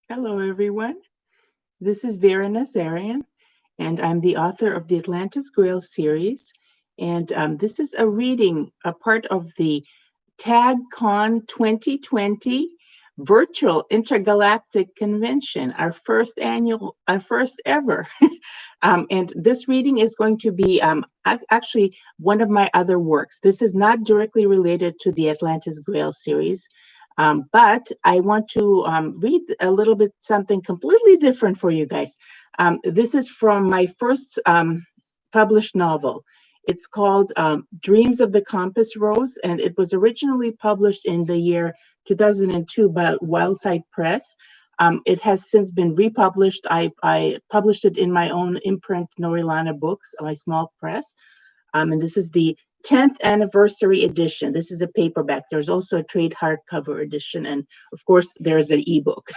Hello, everyone. This is Vera Nazarian, and I'm the author of the Atlantis Grail series. And this is a reading, a part of the TagCon 2020 Virtual Intergalactic Convention, our first ever. And this reading is going to be actually one of my other works. This is not directly related to the Atlantis Grail series, but I want to read a little bit something completely different for you guys. This is from my first published novel. It's called Dreams of the Compass Rose, and it was originally published in the year 2002 by Wildside Press. It has since been republished. I published it in my own imprint, Norilana Books, my small press. And this is the 10th anniversary edition. This is a paperback. There's also a trade hardcover edition. And of course, there's an ebook.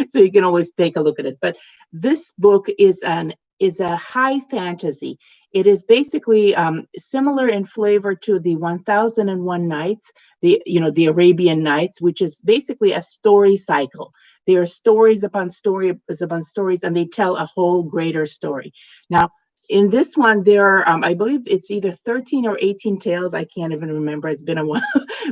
So you can always take a look at it. But this book is a high fantasy. It is basically similar in flavor to the 1001 Nights, the Arabian Nights, which is basically a story cycle. There are stories upon stories, and they tell a whole greater story. Now, in this one, there are, I believe it's either 13 or 18 tales. I can't even remember. It's been a while,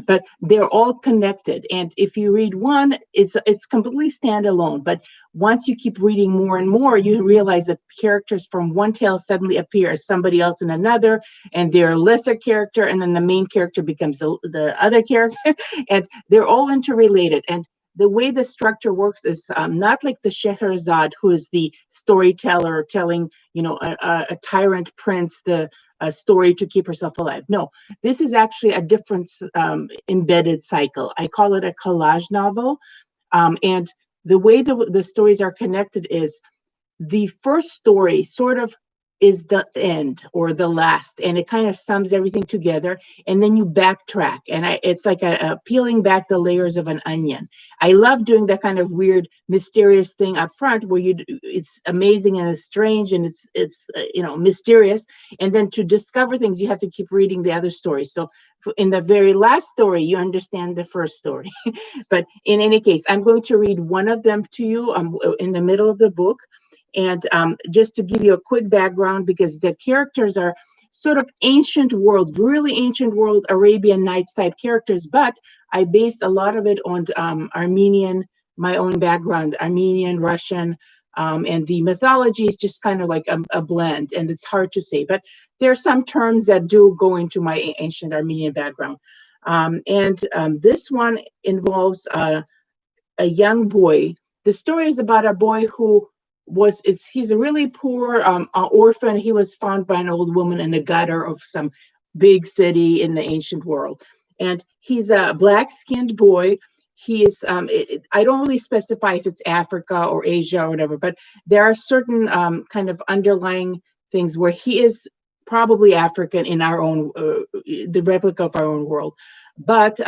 but they're all connected. And if you read one, it's completely standalone. But once you keep reading more and more, you realize that characters from one tale suddenly appear as somebody else in another, and they're a lesser character, and then the main character becomes the other character, and they're all interrelated. And the way the structure works is not like the Scheherazade, who is the storyteller telling, a tyrant prince the story to keep herself alive. No, this is actually a different embedded cycle. I call it a collage novel. And the way the stories are connected is the first story sort of is the end or the last, and it kind of sums everything together, and then you backtrack, and it's like a peeling back the layers of an onion. I love doing that kind of weird mysterious thing up front where it's amazing and it's strange and it's mysterious, and then to discover things you have to keep reading the other stories. So in the very last story you understand the first story. But in any case, I'm going to read one of them to you in the middle of the book. And just to give you a quick background, because the characters are sort of really ancient world Arabian Nights type characters, but I based a lot of it on Armenian, my own background, Armenian, Russian, and the mythology is just kind of like a blend, and it's hard to say. But there are some terms that do go into my ancient Armenian background. And this one involves a young boy. The story is about a boy who he's a really poor orphan. He was found by an old woman in the gutter of some big city in the ancient world, and he's a black-skinned boy. He is I don't really specify if it's Africa or Asia or whatever, but there are certain kind of underlying things where he is probably African in our own the replica of our own world. But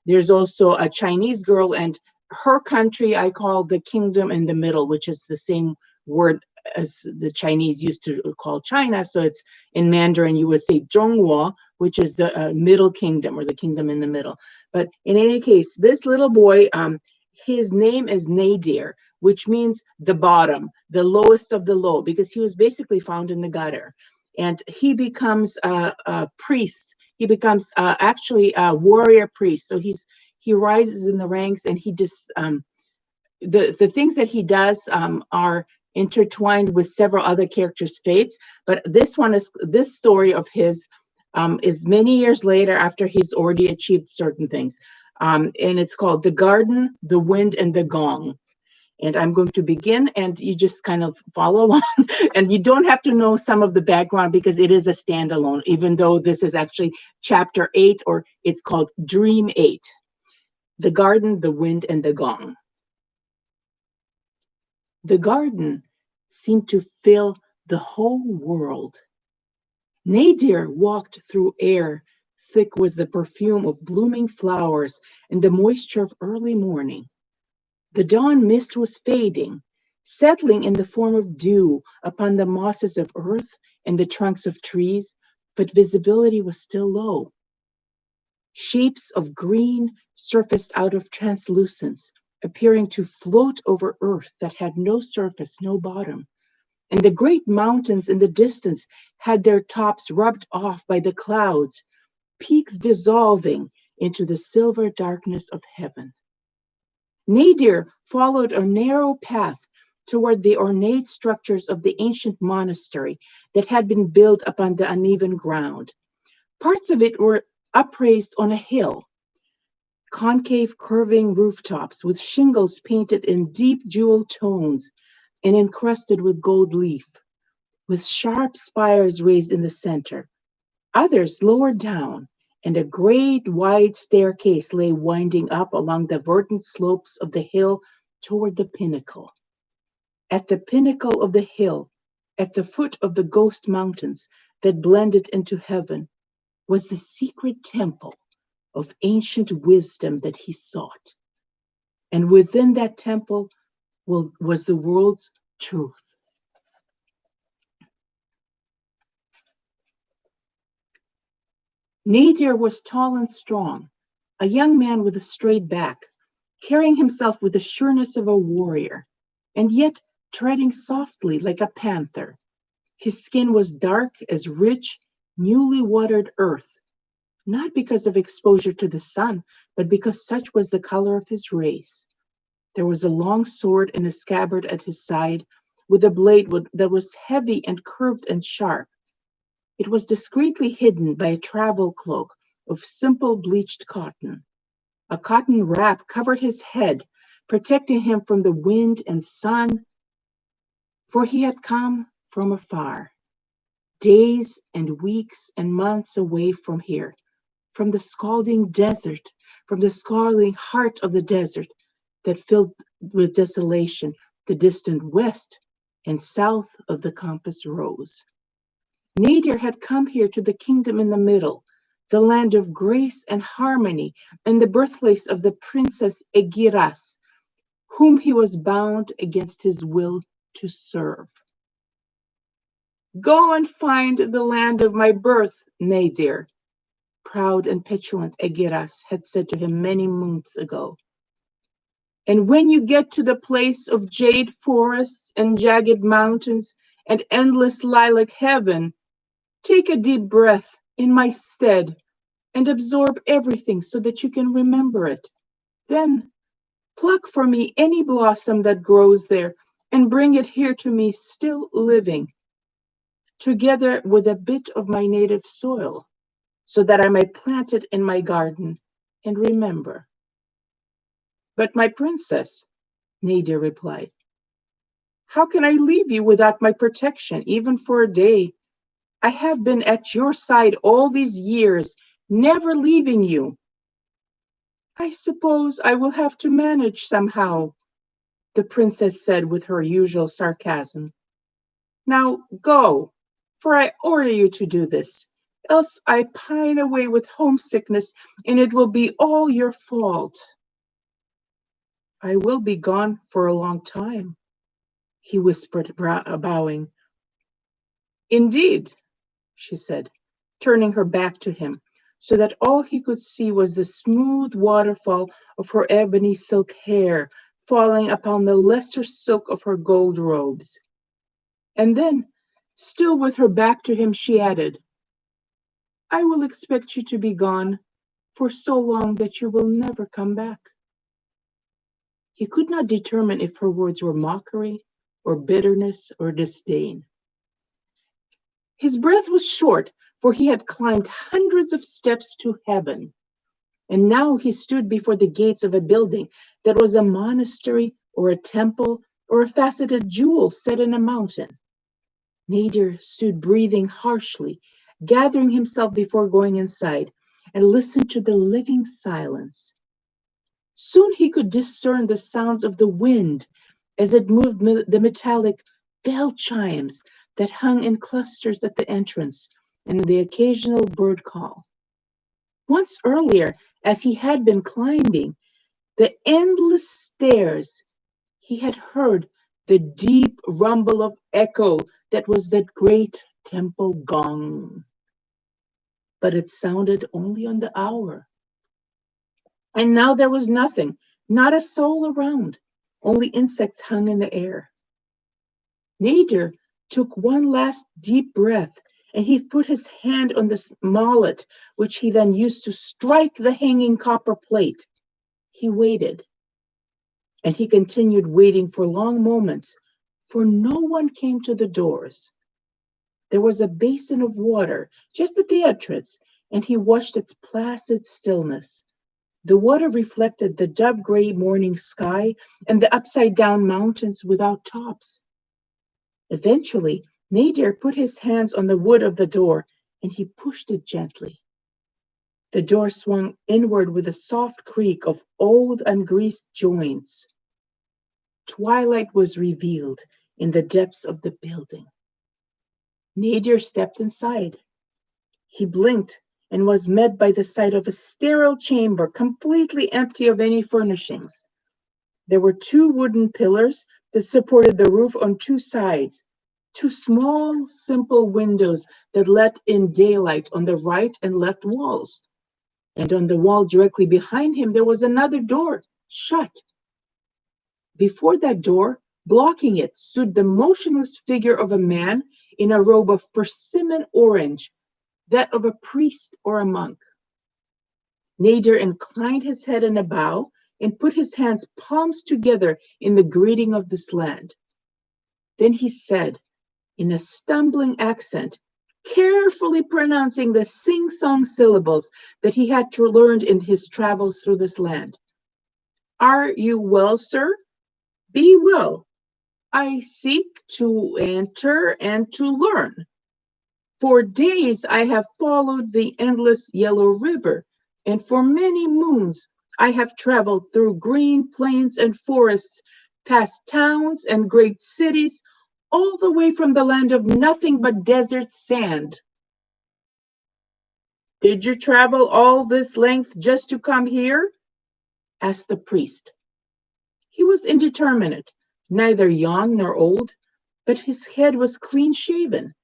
there's also a Chinese girl, and her country I call the kingdom in the middle, which is the same word as the Chinese used to call China. So it's in Mandarin, you would say Zhonghua, which is the middle kingdom or the kingdom in the middle. But in any case, this little boy, his name is Nadir, which means the bottom, the lowest of the low, because he was basically found in the gutter. And he becomes a priest. He becomes actually a warrior priest. So he rises in the ranks, and he just the things that he does are intertwined with several other characters' fates. But this story of his is many years later after he's already achieved certain things. And it's called The Garden, the Wind, and the Gong. And I'm going to begin, and you just kind of follow along. And you don't have to know some of the background because it is a standalone, even though this is actually chapter 8, or it's called Dream 8. The Garden, the Wind, and the Gong. The garden seemed to fill the whole world. Nadir walked through air thick with the perfume of blooming flowers and the moisture of early morning. The dawn mist was fading, settling in the form of dew upon the mosses of earth and the trunks of trees, but visibility was still low. Shapes of green surfaced out of translucence, appearing to float over earth that had no surface, no bottom. And the great mountains in the distance had their tops rubbed off by the clouds, peaks dissolving into the silver darkness of heaven. Nadir followed a narrow path toward the ornate structures of the ancient monastery that had been built upon the uneven ground. Parts of it were upraised on a hill, concave curving rooftops with shingles painted in deep jewel tones and encrusted with gold leaf, with sharp spires raised in the center. Others lower down, and a great wide staircase lay winding up along the verdant slopes of the hill toward the pinnacle. At the pinnacle of the hill, at the foot of the ghost mountains that blended into heaven, was the secret temple of ancient wisdom that he sought. And within that temple was the world's truth. Nadir was tall and strong, a young man with a straight back, carrying himself with the sureness of a warrior, and yet treading softly like a panther. His skin was dark as rich, newly watered earth, not because of exposure to the sun, but because such was the color of his race. There was a long sword in a scabbard at his side, with a blade that was heavy and curved and sharp. It was discreetly hidden by a travel cloak of simple bleached cotton. A cotton wrap covered his head, protecting him from the wind and sun, for he had come from afar, days and weeks and months away from here, from the scalding desert, from the scalding heart of the desert that filled with desolation the distant west and south of the compass rose. Nadir had come here to the kingdom in the middle, the land of grace and harmony, and the birthplace of the princess Egiras, whom he was bound against his will to serve. Go and find the land of my birth, Nadir, proud and petulant Egiras had said to him many moons ago. And when you get to the place of jade forests and jagged mountains and endless lilac heaven, take a deep breath in my stead and absorb everything so that you can remember it. Then pluck for me any blossom that grows there and bring it here to me still living, together with a bit of my native soil, so that I may plant it in my garden and remember. But my princess, Nadir replied, how can I leave you without my protection, even for a day? I have been at your side all these years, never leaving you. I suppose I will have to manage somehow, the princess said with her usual sarcasm. Now go, for I order you to do this, else I pine away with homesickness, and it will be all your fault. I will be gone for a long time, he whispered, bowing. Indeed, she said, turning her back to him, so that all he could see was the smooth waterfall of her ebony silk hair falling upon the lesser silk of her gold robes. And then, still with her back to him, she added, I will expect you to be gone for so long that you will never come back. He could not determine if her words were mockery or bitterness or disdain. His breath was short, for he had climbed hundreds of steps to heaven, and now he stood before the gates of a building that was a monastery or a temple or a faceted jewel set in a mountain. Nadir stood breathing harshly, gathering himself before going inside, and listened to the living silence. Soon he could discern the sounds of the wind as it moved the metallic bell chimes that hung in clusters at the entrance and the occasional bird call. Once earlier, as he had been climbing the endless stairs, he had heard the deep rumble of echo that was that great temple gong. But it sounded only on the hour. And now there was nothing, Not a soul around, only insects hung in the air. Nadir took one last deep breath, and he put his hand on the mallet, which he then used to strike the hanging copper plate. He waited, and he continued waiting for long moments, for no one came to the doors. There was a basin of water just at the entrance, and he watched its placid stillness. The water reflected the dove-gray morning sky and the upside-down mountains without tops. Eventually, Nadir put his hands on the wood of the door, and he pushed it gently. The door swung inward with a soft creak of old ungreased joints. Twilight was revealed in the depths of the building. Nadir stepped inside. He blinked and was met by the sight of a sterile chamber completely empty of any furnishings. There were two wooden pillars that supported the roof on two sides, two small, simple windows that let in daylight on the right and left walls. And on the wall directly behind him, there was another door, shut. Before that door, blocking it, stood the motionless figure of a man in a robe of persimmon orange, that of a priest or a monk. Nadir inclined his head in a bow and put his hands palms together in the greeting of this land. Then he said, in a stumbling accent, carefully pronouncing the sing-song syllables that he had learned in his travels through this land. "Are you well, sir? Be well. I seek to enter and to learn. For days I have followed the endless yellow river, and for many moons I have traveled through green plains and forests, past towns and great cities, all the way from the land of nothing but desert sand." "Did you travel all this length just to come here?" asked the priest. He was indeterminate, neither young nor old, but his head was clean shaven,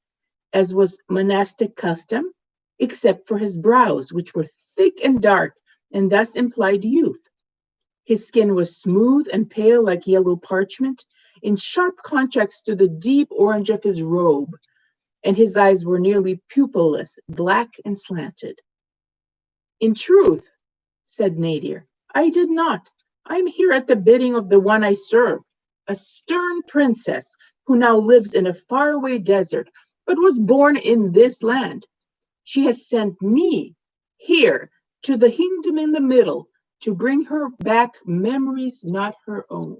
as was monastic custom, except for his brows, which were thick and dark, and thus implied youth. His skin was smooth and pale like yellow parchment, in sharp contrast to the deep orange of his robe, and his eyes were nearly pupilless, black and slanted. "In truth," said Nadir, "I did not. I am here at the bidding of the one I serve, a stern princess who now lives in a faraway desert, but was born in this land. She has sent me here to the kingdom in the middle to bring her back memories not her own.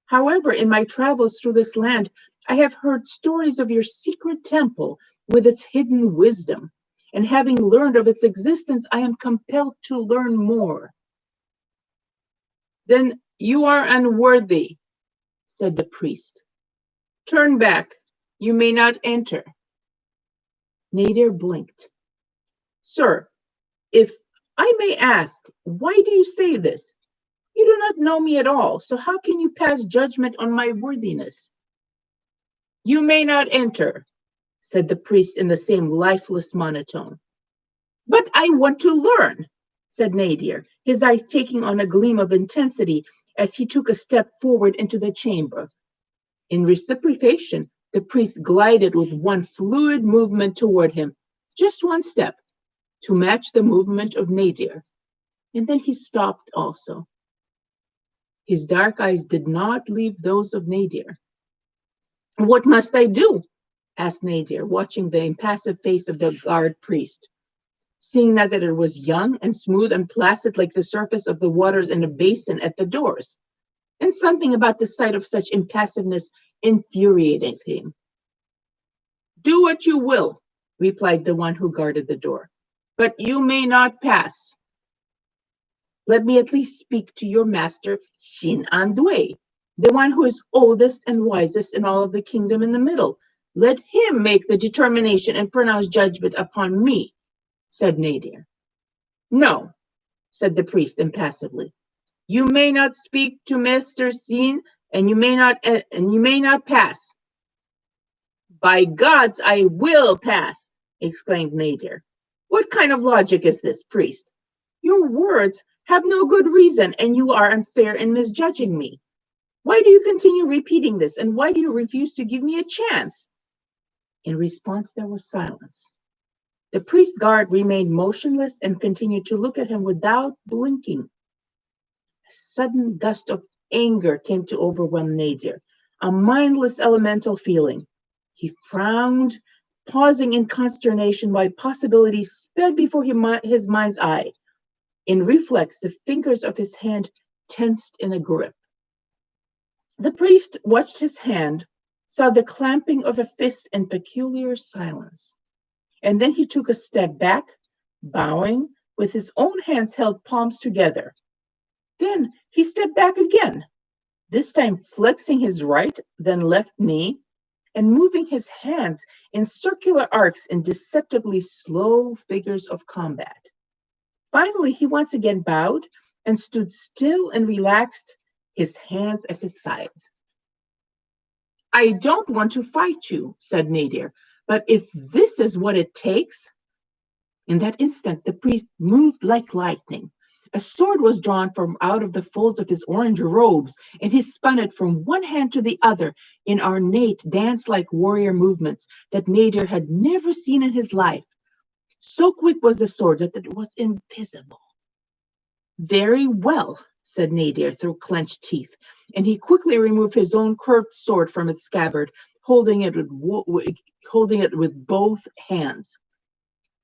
However, in my travels through this land, I have heard stories of your secret temple with its hidden wisdom, and having learned of its existence, I am compelled to learn more." "Then you are unworthy," said the priest. "Turn back. You may not enter." Nadir blinked. "Sir, if I may ask, why do you say this? You do not know me at all, so how can you pass judgment on my worthiness?" "You may not enter," said the priest in the same lifeless monotone. "But I want to learn," said Nadir, his eyes taking on a gleam of intensity as he took a step forward into the chamber. In reciprocation, the priest glided with one fluid movement toward him, just one step, to match the movement of Nadir, and then he stopped also. His dark eyes did not leave those of Nadir. "What must I do?" asked Nadir, watching the impassive face of the guard priest. Seeing that it was young and smooth and placid like the surface of the waters in a basin at the doors, and something about the sight of such impassiveness infuriated him. "Do what you will," replied the one who guarded the door, "but you may not pass." "Let me at least speak to your master, Xin Andui, the one who is oldest and wisest in all of the kingdom in the middle. Let him make the determination and pronounce judgment upon me," said Nadir. "No," said the priest impassively. "You may not speak to Master Xin, and you may not pass." "By gods, I will pass!" exclaimed Nadir. "What kind of logic is this, priest? Your words have no good reason, and you are unfair in misjudging me. Why do you continue repeating this, and why do you refuse to give me a chance?" In response, there was silence. The priest guard remained motionless and continued to look at him without blinking. A sudden gust of anger came to overwhelm Nadir, a mindless elemental feeling. He frowned, pausing in consternation while possibilities sped before his mind's eye. In reflex, the fingers of his hand tensed in a grip. The priest watched his hand, saw the clamping of a fist and peculiar silence. And then he took a step back, bowing, with his own hands held palms together. Then he stepped back again, this time flexing his right, then left knee, and moving his hands in circular arcs in deceptively slow figures of combat. Finally, he once again bowed and stood still and relaxed, his hands at his sides. "I don't want to fight you," said Nadir, "but if this is what it takes..." In that instant, the priest moved like lightning. A sword was drawn from out of the folds of his orange robes, and he spun it from one hand to the other in ornate dance-like warrior movements that Nadir had never seen in his life. So quick was the sword that it was invisible. "Very well," said Nadir through clenched teeth, and he quickly removed his own curved sword from its scabbard, holding it with both hands.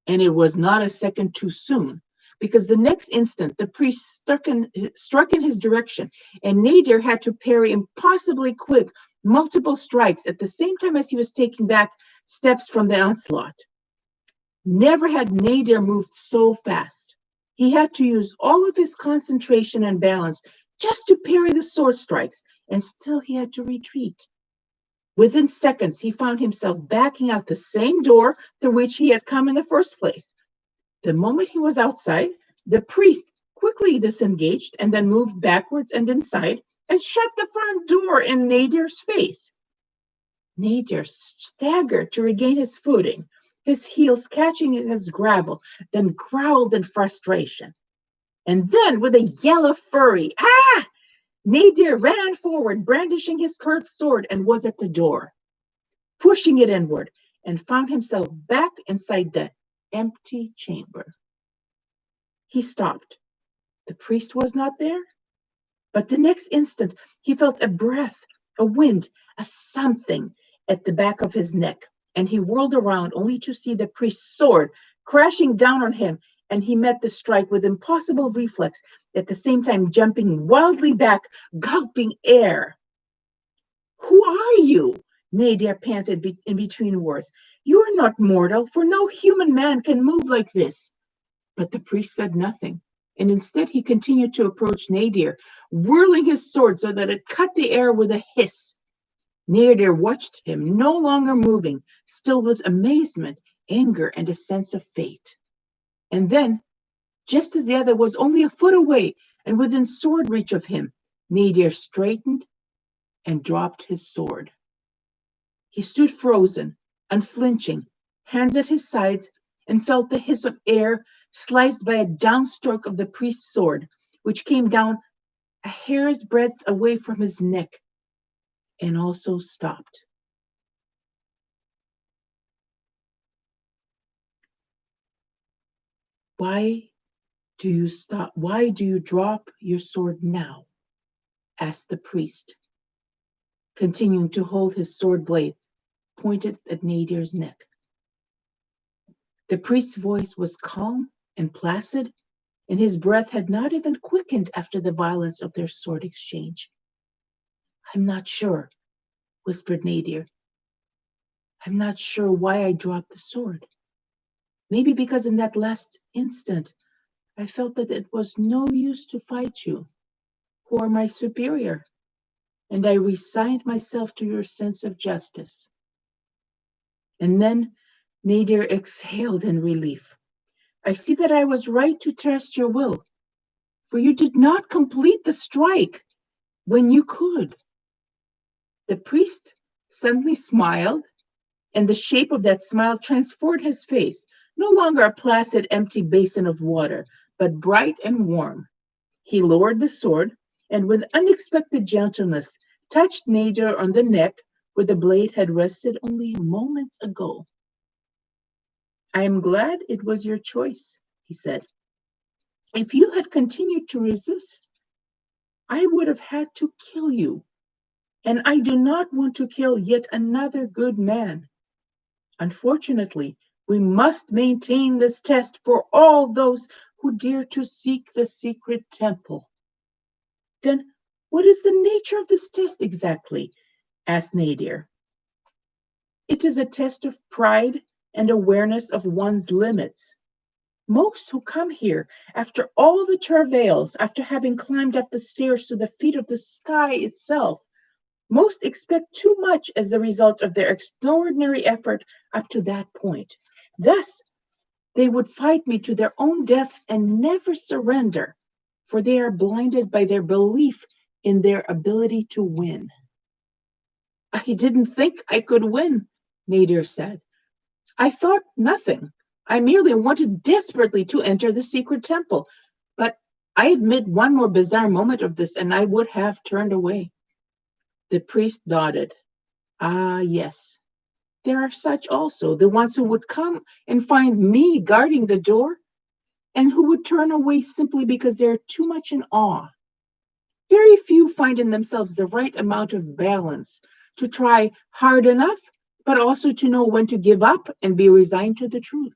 And it was not a second too soon, because the next instant the priest struck in his direction, and Nadir had to parry impossibly quick multiple strikes at the same time as he was taking back steps from the onslaught. Never had Nadir moved so fast. He had to use all of his concentration and balance just to parry the sword strikes, and still he had to retreat. Within seconds, he found himself backing out the same door through which he had come in the first place. The moment he was outside, the priest quickly disengaged and then moved backwards and inside and shut the front door in Nadir's face. Nadir staggered to regain his footing, his heels catching against gravel, then growled in frustration. And then, with a yell of fury, "Ah!" Nadir ran forward, brandishing his curved sword, and was at the door, pushing it inward, and found himself back inside the empty chamber. He stopped. The priest was not there, but the next instant he felt a breath, a wind, a something at the back of his neck, and he whirled around only to see the priest's sword crashing down on him, and he met the strike with impossible reflex, at the same time jumping wildly back, gulping air. "Who are you?" Nadir panted in between words. "You are not mortal, for no human man can move like this." But the priest said nothing, and instead he continued to approach Nadir, whirling his sword so that it cut the air with a hiss. Nadir watched him, no longer moving, still with amazement, anger, and a sense of fate. And then, just as the other was only a foot away and within sword reach of him, Nadir straightened and dropped his sword. He stood frozen, unflinching, hands at his sides, and felt the hiss of air sliced by a downstroke of the priest's sword, which came down a hair's breadth away from his neck and also stopped. "Why do you stop? Why do you drop your sword now?" asked the priest, continuing to hold his sword blade pointed at Nadir's neck. The priest's voice was calm and placid, and his breath had not even quickened after the violence of their sword exchange. "I'm not sure," whispered Nadir. "I'm not sure why I dropped the sword. Maybe because in that last instant I felt that it was no use to fight you, who are my superior, and I resigned myself to your sense of justice." And then Nadir exhaled in relief. "I see that I was right to trust your will, for you did not complete the strike when you could." The priest suddenly smiled, and the shape of that smile transformed his face, no longer a placid, empty basin of water, but bright and warm. He lowered the sword and, with unexpected gentleness, touched Nadir on the neck where the blade had rested only moments ago. I am glad it was your choice, he said. If you had continued to resist, I would have had to kill you, and I do not want to kill yet another good man. Unfortunately, we must maintain this test for all those who dare to seek the secret temple. Then, what is the nature of this test exactly? Asked Nadir. It is a test of pride and awareness of one's limits. Most who come here, after all the travails, after having climbed up the stairs to the feet of the sky itself, most expect too much as the result of their extraordinary effort up to that point. Thus, they would fight me to their own deaths and never surrender, for they are blinded by their belief in their ability to win. I didn't think I could win, Nadir said. I thought nothing. I merely wanted desperately to enter the secret temple. But I admit one more bizarre moment of this, and I would have turned away. The priest nodded. Ah, yes. There are such also, the ones who would come and find me guarding the door, and who would turn away simply because they're too much in awe. Very few find in themselves the right amount of balance to try hard enough, but also to know when to give up and be resigned to the truth.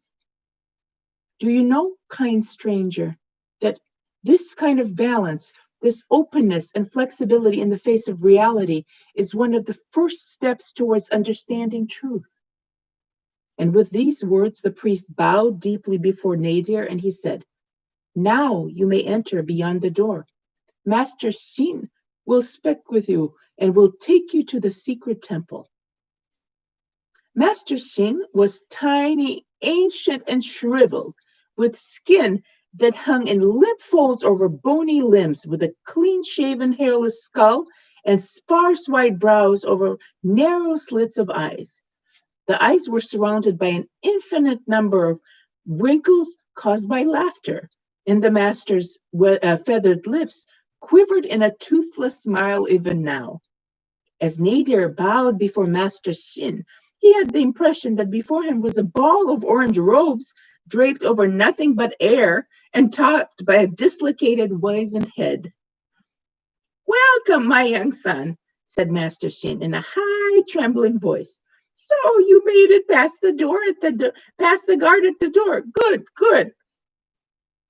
Do you know, kind stranger, that this kind of balance, this openness and flexibility in the face of reality, is one of the first steps towards understanding truth? And with these words, the priest bowed deeply before Nadir and he said, Now you may enter beyond the door. Master Sin will speak with you and will take you to the secret temple. Master Sin was tiny, ancient, and shriveled, with skin that hung in limp folds over bony limbs, with a clean-shaven, hairless skull and sparse white brows over narrow slits of eyes. The eyes were surrounded by an infinite number of wrinkles caused by laughter, and the master's feathered lips quivered in a toothless smile even now. As Nadir bowed before Master Shin, he had the impression that before him was a ball of orange robes draped over nothing but air and topped by a dislocated, wizened head. Welcome, my young son, said Master Shin in a high, trembling voice. So you made it past the door past the guard at the door. Good, good.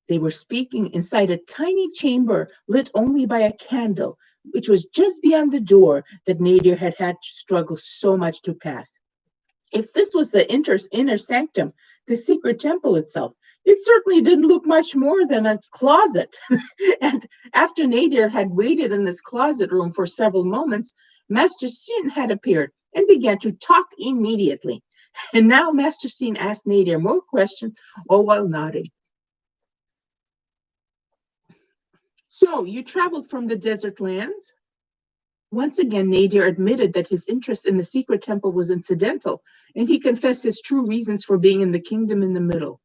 They were speaking inside a tiny chamber lit only by a candle, which was just beyond the door that Nadir had had to struggle so much to pass. If this was the inner sanctum, the secret temple itself, it certainly didn't look much more than a closet. And after Nadir had waited in this closet room for several moments, Master Sin had appeared and began to talk immediately. And now Master Sin asked Nadir more questions, all while nodding. So you traveled from the desert lands? Once again, Nadir admitted that his interest in the secret temple was incidental, and he confessed his true reasons for being in the kingdom in the middle.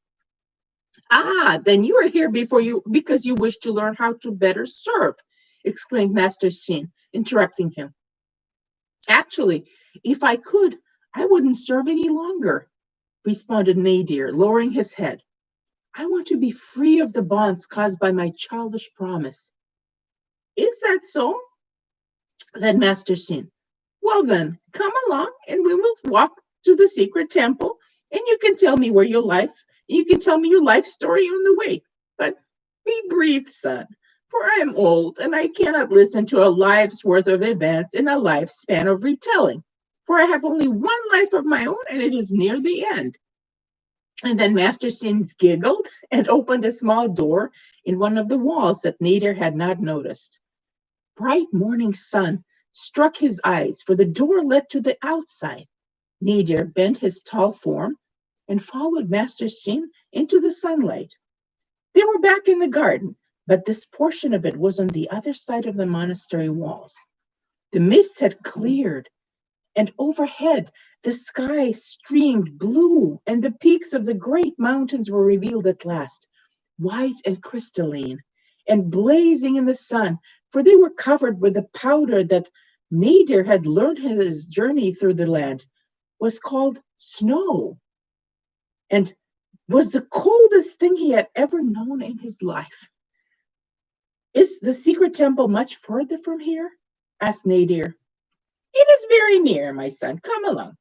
Ah, then you are here because you wish to learn how to better serve, exclaimed Master Shin, interrupting him. Actually, if I could, I wouldn't serve any longer, responded Nadir, lowering his head. I want to be free of the bonds caused by my childish promise. Is that so? Said Master Shin. Well then, come along and we will walk to the secret temple and you can tell me you can tell me your life story on the way. But be brief, son, for I am old and I cannot listen to a life's worth of events in a lifespan of retelling. For I have only one life of my own and it is near the end. And then Master Shin giggled and opened a small door in one of the walls that Nadir had not noticed. Bright morning sun struck his eyes, for the door led to the outside. Nadir bent his tall form and followed Master Shin into the sunlight. They were back in the garden, but this portion of it was on the other side of the monastery walls. The mist had cleared, and overhead the sky streamed blue, and the peaks of the great mountains were revealed at last, white and crystalline, and blazing in the sun, for they were covered with the powder that Nadir had learned his journey through the land was called snow, and was the coldest thing he had ever known in his life. Is the secret temple much further from here? Asked Nadir. It is very near, my son. Come along,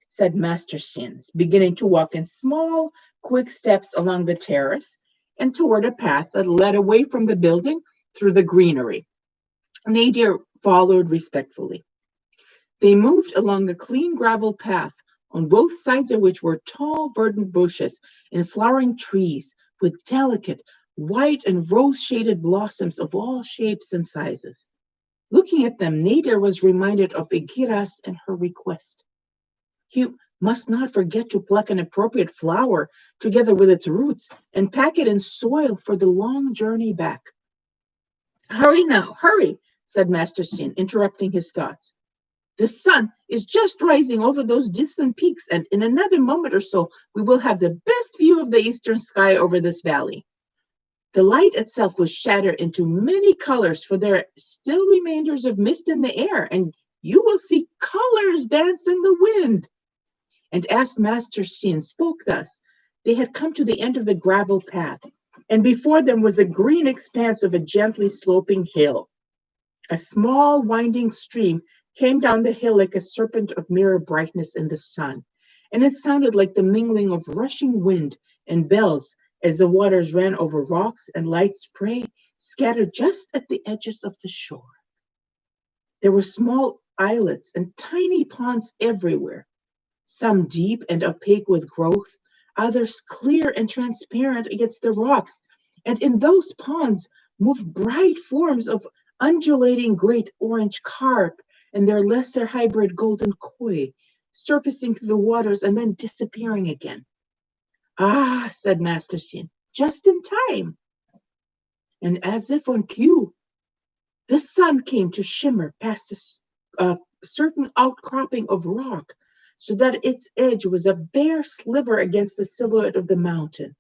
said Master Shins, beginning to walk in small, quick steps along the terrace and toward a path that led away from the building through the greenery. Nadir followed respectfully. They moved along a clean gravel path, on both sides of which were tall, verdant bushes and flowering trees with delicate, white and rose-shaded blossoms of all shapes and sizes. Looking at them, Nadir was reminded of Igiras and her request. You must not forget to pluck an appropriate flower together with its roots and pack it in soil for the long journey back. Hurry now, hurry, said Master Sin, interrupting his thoughts. The sun is just rising over those distant peaks, and in another moment or so, we will have the best view of the eastern sky over this valley. The light itself was shattered into many colors, for there are still remainders of mist in the air, and you will see colors dance in the wind. And as Master Sin spoke thus, they had come to the end of the gravel path, and before them was a green expanse of a gently sloping hill. A small winding stream came down the hill like a serpent of mirror brightness in the sun, and it sounded like the mingling of rushing wind and bells as the waters ran over rocks and light spray scattered just at the edges of the shore. There were small islets and tiny ponds everywhere, some deep and opaque with growth, others clear and transparent against the rocks, and in those ponds moved bright forms of undulating great orange carp and their lesser hybrid golden koi, surfacing through the waters and then disappearing again. Ah, said Master Sin, just in time. And as if on cue, the sun came to shimmer past a certain outcropping of rock, so that its edge was a bare sliver against the silhouette of the mountain,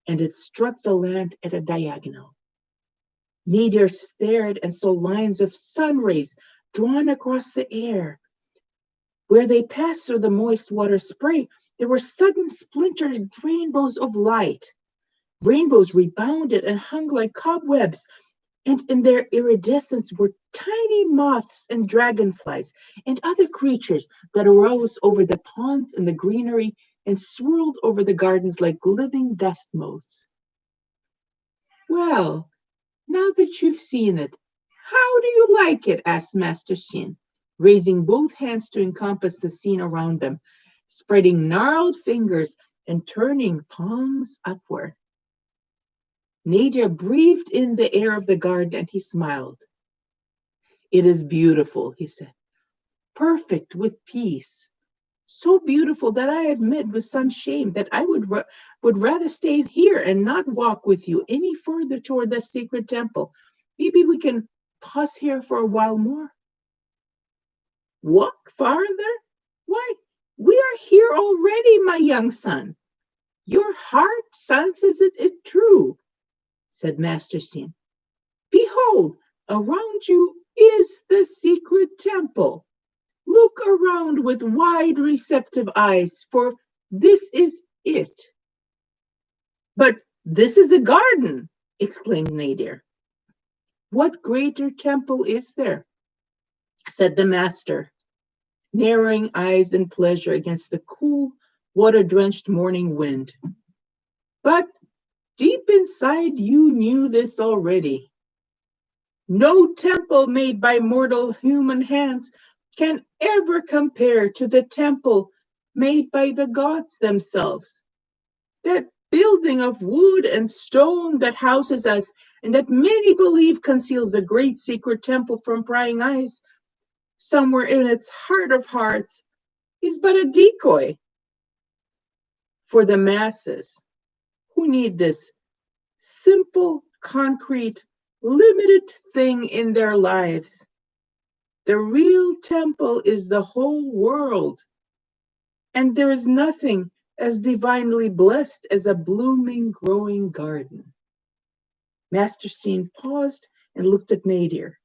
and it struck the land at a diagonal. Nadir stared and saw lines of sun rays drawn across the air. Where they passed through the moist water spray, there were sudden splintered rainbows of light. Rainbows rebounded and hung like cobwebs, and in their iridescence were tiny moths and dragonflies and other creatures that arose over the ponds and the greenery and swirled over the gardens like living dust motes. Well, now that you've seen it, how do you like it? Asked Master Shin, raising both hands to encompass the scene around them, spreading gnarled fingers and turning palms upward. Nadir breathed in the air of the garden and he smiled. It is beautiful, he said, perfect with peace. So beautiful that I admit with some shame that I would rather stay here and not walk with you any further toward the secret temple. Maybe we can pause here for a while more. Walk farther? Why, we are here already, my young son. Your heart senses it true, said Master Sin. Behold, around you is the secret temple. Look around with wide, receptive eyes, for this is it. But this is a garden, exclaimed Nadir. What greater temple is there? Said the master, narrowing eyes in pleasure against the cool, water-drenched morning wind. But deep inside you knew this already. No temple made by mortal human hands can ever compare to the temple made by the gods themselves. That building of wood and stone that houses us and that many believe conceals the great secret temple from prying eyes, somewhere in its heart of hearts, is but a decoy for the masses who need this simple, concrete, limited thing in their lives. The real temple is the whole world, and there is nothing as divinely blessed as a blooming, growing garden. Master Scene paused and looked at Nadir.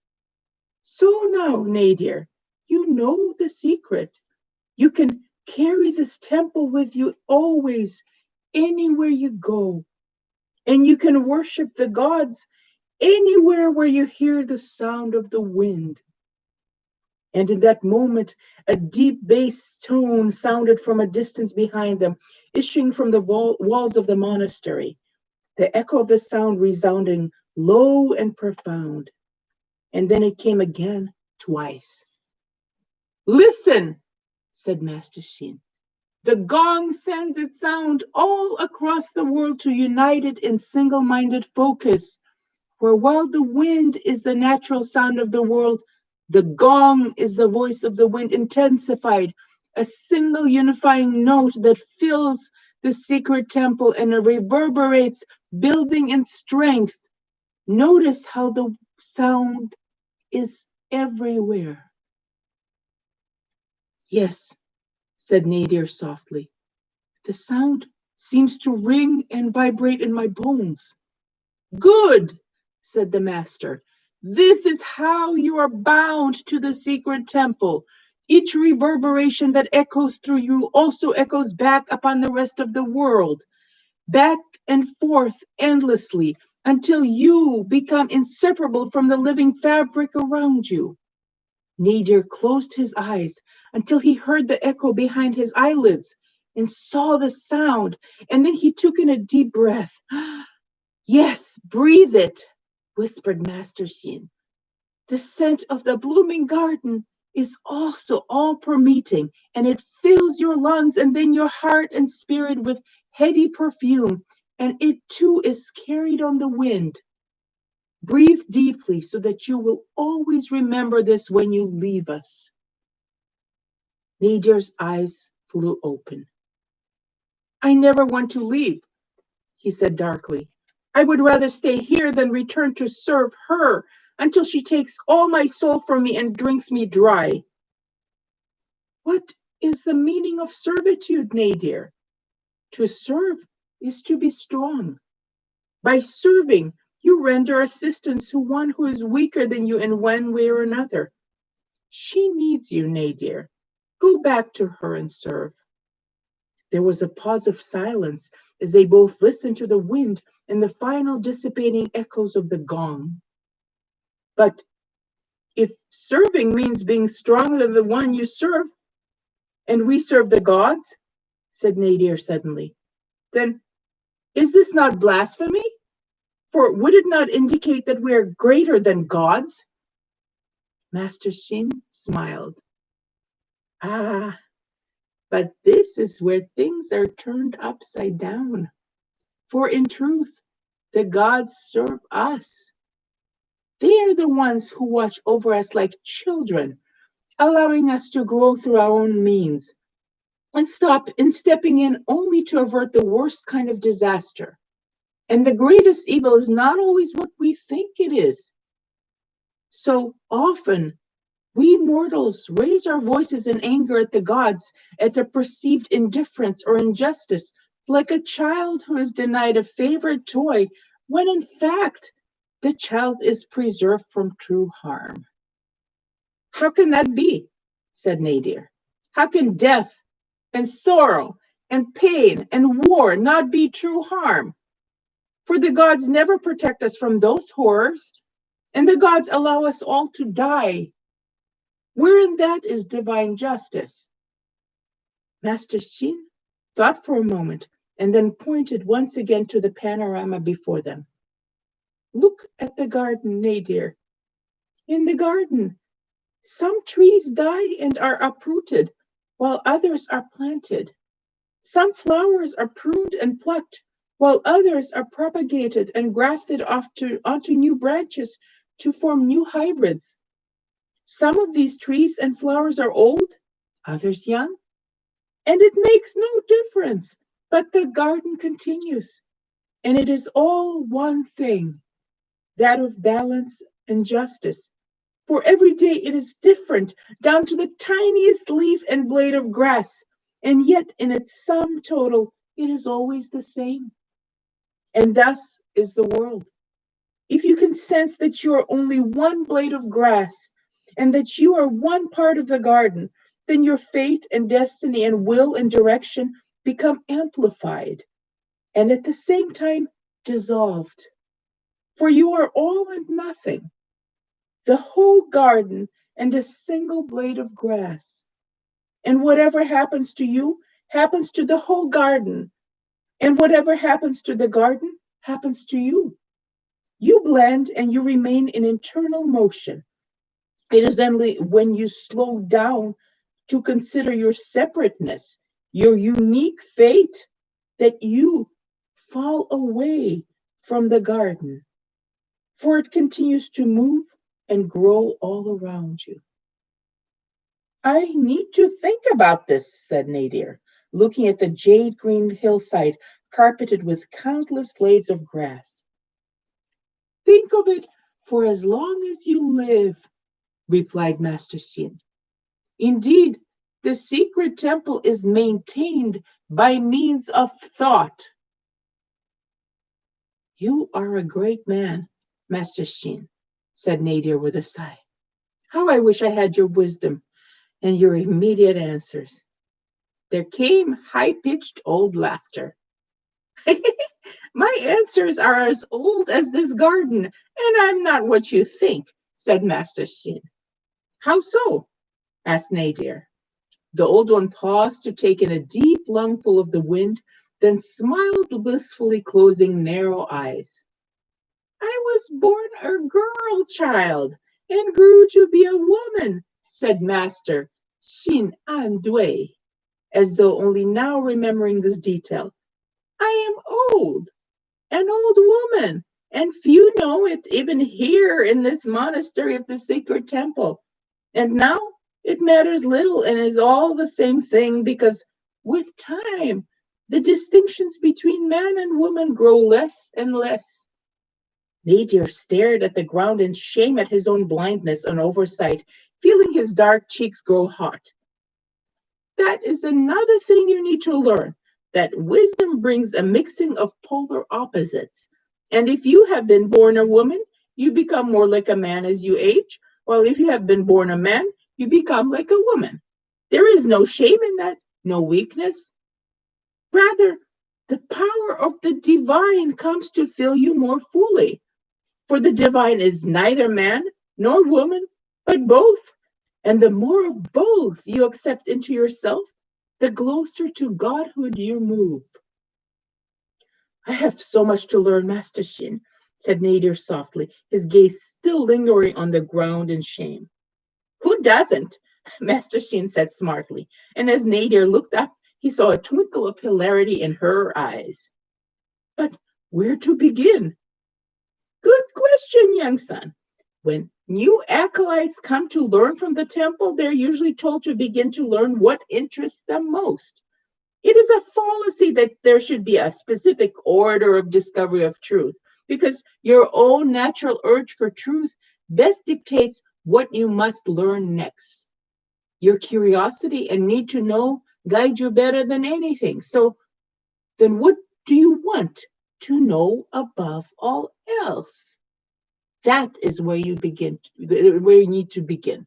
So now, Nadir, you know the secret. You can carry this temple with you always, anywhere you go. And you can worship the gods anywhere where you hear the sound of the wind. And in that moment, a deep bass tone sounded from a distance behind them, issuing from the walls of the monastery, the echo of the sound resounding low and profound. And then it came again, twice. Listen, said Master Shin. The gong sends its sound all across the world to unite it in single-minded focus, where while the wind is the natural sound of the world, the gong is the voice of the wind intensified, a single unifying note that fills the secret temple and reverberates, building in strength. Notice how the sound is everywhere. Yes, said Nadir softly. The sound seems to ring and vibrate in my bones. Good, said the master. This is how you are bound to the secret temple. Each reverberation that echoes through you also echoes back upon the rest of the world, back and forth endlessly until you become inseparable from the living fabric around you. Nadir closed his eyes until he heard the echo behind his eyelids and saw the sound, and then he took in a deep breath. Yes, breathe it, whispered Master Shin. The scent of the blooming garden is also all permeating, and it fills your lungs and then your heart and spirit with heady perfume, and it too is carried on the wind. Breathe deeply so that you will always remember this when you leave us. Nadir's eyes flew open. I never want to leave, he said darkly. I would rather stay here than return to serve her until she takes all my soul from me and drinks me dry. What is the meaning of servitude, Nadir? To serve is to be strong. By serving, you render assistance to one who is weaker than you in one way or another. She needs you, Nadir. Go back to her and serve. There was a pause of silence as they both listened to the wind and the final dissipating echoes of the gong. But if serving means being stronger than the one you serve, and we serve the gods, said Nadir suddenly, then is this not blasphemy? For would it not indicate that we are greater than gods? Master Shin smiled. Ah, but this is where things are turned upside down. For in truth, the gods serve us. They are the ones who watch over us like children, allowing us to grow through our own means and stepping in only to avert the worst kind of disaster. And the greatest evil is not always what we think it is. So often, we mortals raise our voices in anger at the gods, at their perceived indifference or injustice, like a child who is denied a favorite toy, when in fact, the child is preserved from true harm. How can that be? Said Nadir. How can death and sorrow and pain and war not be true harm? For the gods never protect us from those horrors, and the gods allow us all to die. Wherein that is divine justice. Master Shin thought for a moment and then pointed once again to the panorama before them. Look at the garden, Nadir. In the garden, some trees die and are uprooted, while others are planted. Some flowers are pruned and plucked, while others are propagated and grafted onto new branches to form new hybrids. Some of these trees and flowers are old, others young, and it makes no difference. But the garden continues, and it is all one thing, that of balance and justice. For every day it is different, down to the tiniest leaf and blade of grass, and yet in its sum total, it is always the same. And thus is the world. if you can sense that you are only one blade of grass and that you are one part of the garden, then your fate and destiny and will and direction become amplified and at the same time dissolved. For you are all and nothing, the whole garden and a single blade of grass. And whatever happens to you happens to the whole garden. And whatever happens to the garden happens to you. You blend and you remain in internal motion. It is only when you slow down to consider your separateness, your unique fate, that you fall away from the garden, for it continues to move and grow all around you. I need to think about this, said Nadir, looking at the jade green hillside carpeted with countless blades of grass. Think of it for as long as you live, replied Master Xin. Indeed, the secret temple is maintained by means of thought. You are a great man, Master Xin, said Nadir with a sigh. How I wish I had your wisdom and your immediate answers. There came high-pitched old laughter. My answers are as old as this garden, and I'm not what you think, said Master Xin. How so? Asked Nadir. The old one paused to take in a deep lungful of the wind, then smiled blissfully, closing narrow eyes. I was born a girl child and grew to be a woman, said Master Xin Andui, as though only now remembering this detail. I am old, an old woman, and few know it even here in this monastery of the sacred temple. And now it matters little and is all the same thing because with time, the distinctions between man and woman grow less and less. Nadir stared at the ground in shame at his own blindness and oversight, feeling his dark cheeks grow hot. That is another thing you need to learn, that wisdom brings a mixing of polar opposites. And if you have been born a woman, you become more like a man as you age, while if you have been born a man, you become like a woman. There is no shame in that, no weakness. Rather, the power of the divine comes to fill you more fully. For the divine is neither man nor woman, but both. And the more of both you accept into yourself, the closer to Godhood you move. I have so much to learn, Master Shin, said Nadir softly, his gaze still lingering on the ground in shame. Who doesn't? Master Shin said smartly, and as Nadir looked up, he saw a twinkle of hilarity in her eyes. But where to begin? Good question, young son. When new acolytes come to learn from the temple, they're usually told to begin to learn what interests them most. It is a fallacy that there should be a specific order of discovery of truth, because your own natural urge for truth best dictates what you must learn next. Your curiosity and need to know guide you better than anything. So then what do you want to know above all else? That is where you begin, where you need to begin.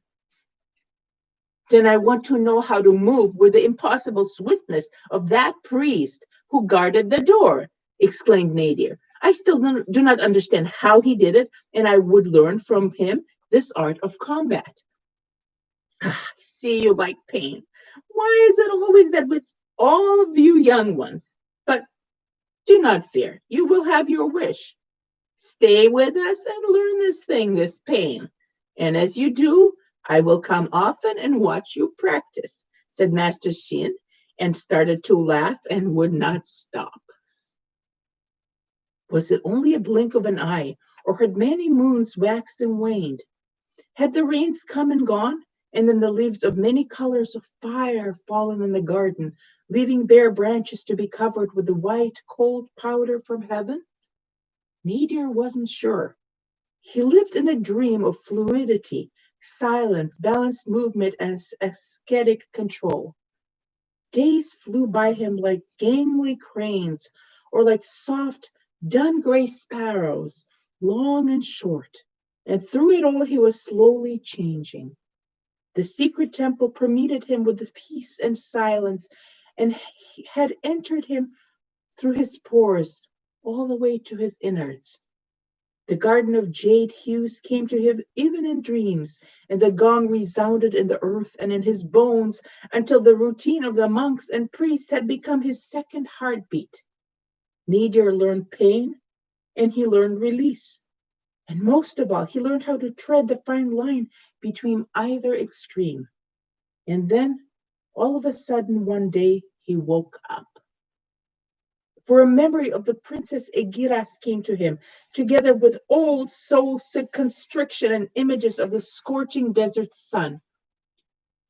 Then I want to know how to move with the impossible swiftness of that priest who guarded the door, exclaimed Nadir. I still do not understand how he did it, and I would learn from him this art of combat. I see you like pain. Why is it always that with all of you young ones? But do not fear, you will have your wish. Stay with us and learn this thing, this pain. And as you do, I will come often and watch you practice, said Master Shin, and started to laugh and would not stop. Was it only a blink of an eye, or had many moons waxed and waned? Had the rains come and gone, and then the leaves of many colors of fire fallen in the garden, leaving bare branches to be covered with the white, cold powder from heaven? Nadir wasn't sure. He lived in a dream of fluidity, silence, balanced movement, and ascetic control. Days flew by him like gangly cranes or like soft, dun gray sparrows, long and short, and through it all he was slowly changing. The secret temple permeated him with the peace and silence, and had entered him through his pores all the way to his innards. The garden of jade hues came to him even in dreams, and the gong resounded in the earth and in his bones until the routine of the monks and priests had become his second heartbeat. Nadir learned pain and he learned release. And most of all, he learned how to tread the fine line between either extreme. And then, all of a sudden, one day, he woke up. For a memory of the Princess Egiras came to him, together with old soul sick constriction and images of the scorching desert sun.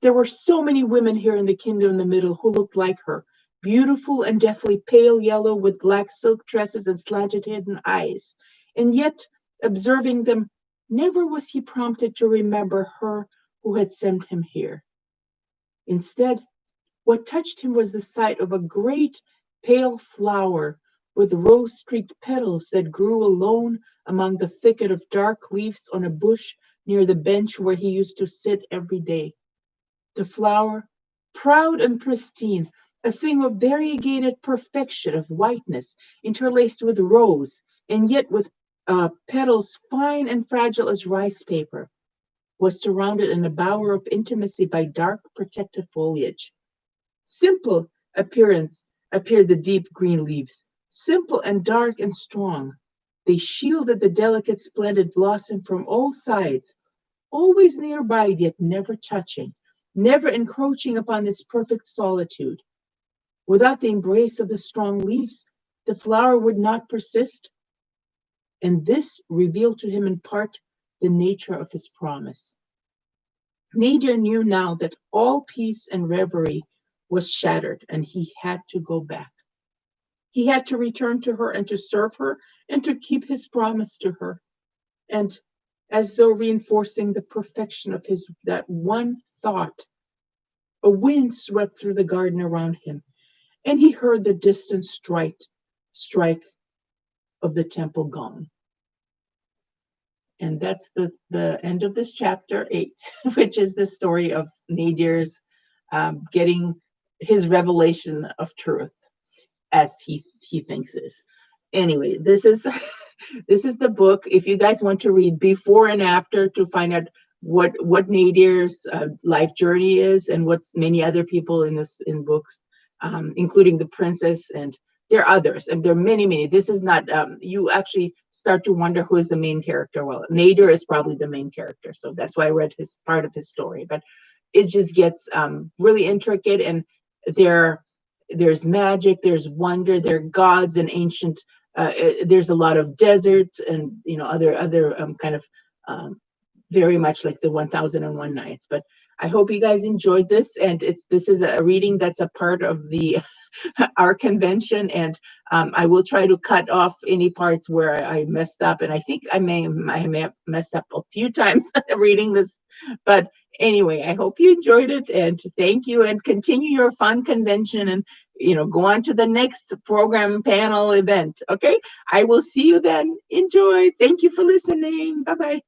There were so many women here in the kingdom in the middle who looked like her, beautiful and deathly pale yellow with black silk tresses and slanted hidden eyes. And yet, observing them, never was he prompted to remember her who had sent him here. Instead, what touched him was the sight of a great pale flower with rose-streaked petals that grew alone among the thicket of dark leaves on a bush near the bench where he used to sit every day. The flower, proud and pristine, a thing of variegated perfection of whiteness, interlaced with rose, and yet with petals fine and fragile as rice paper, was surrounded in a bower of intimacy by dark protective foliage. Simple appearance appeared the deep green leaves, simple and dark and strong. They shielded the delicate, splendid blossom from all sides, always nearby, yet never touching, never encroaching upon its perfect solitude. Without the embrace of the strong leaves, the flower would not persist, and this revealed to him in part the nature of his promise. Nadir knew now that all peace and reverie was shattered, and he had to go back. He had to return to her and to serve her and to keep his promise to her. And as though reinforcing the perfection of his that one thought, a wind swept through the garden around him, and he heard the distant strike of the temple gong. And that's the end of this chapter 8, which is the story of Nadir's getting his revelation of truth, as he thinks is. Anyway, this is this is the book. If you guys want to read before and after to find out what Nadir's life journey is and what many other people in books, including the princess, and there are others, and there are many. This is not. You actually start to wonder who is the main character. Well, Nadir is probably the main character, so that's why I read his part of his story. But it just gets really intricate, and there's magic, there's wonder, there are gods and ancient. There's a lot of desert and other kind of very much like the 1001 Nights. But I hope you guys enjoyed this, and this is a reading that's a part of the our convention, and I will try to cut off any parts where I messed up, and I think I may have messed up a few times reading this, but anyway, I hope you enjoyed it, and thank you, and continue your fun convention, and go on to the next program panel event. Okay, I will see you then. Enjoy. Thank you for listening. Bye bye.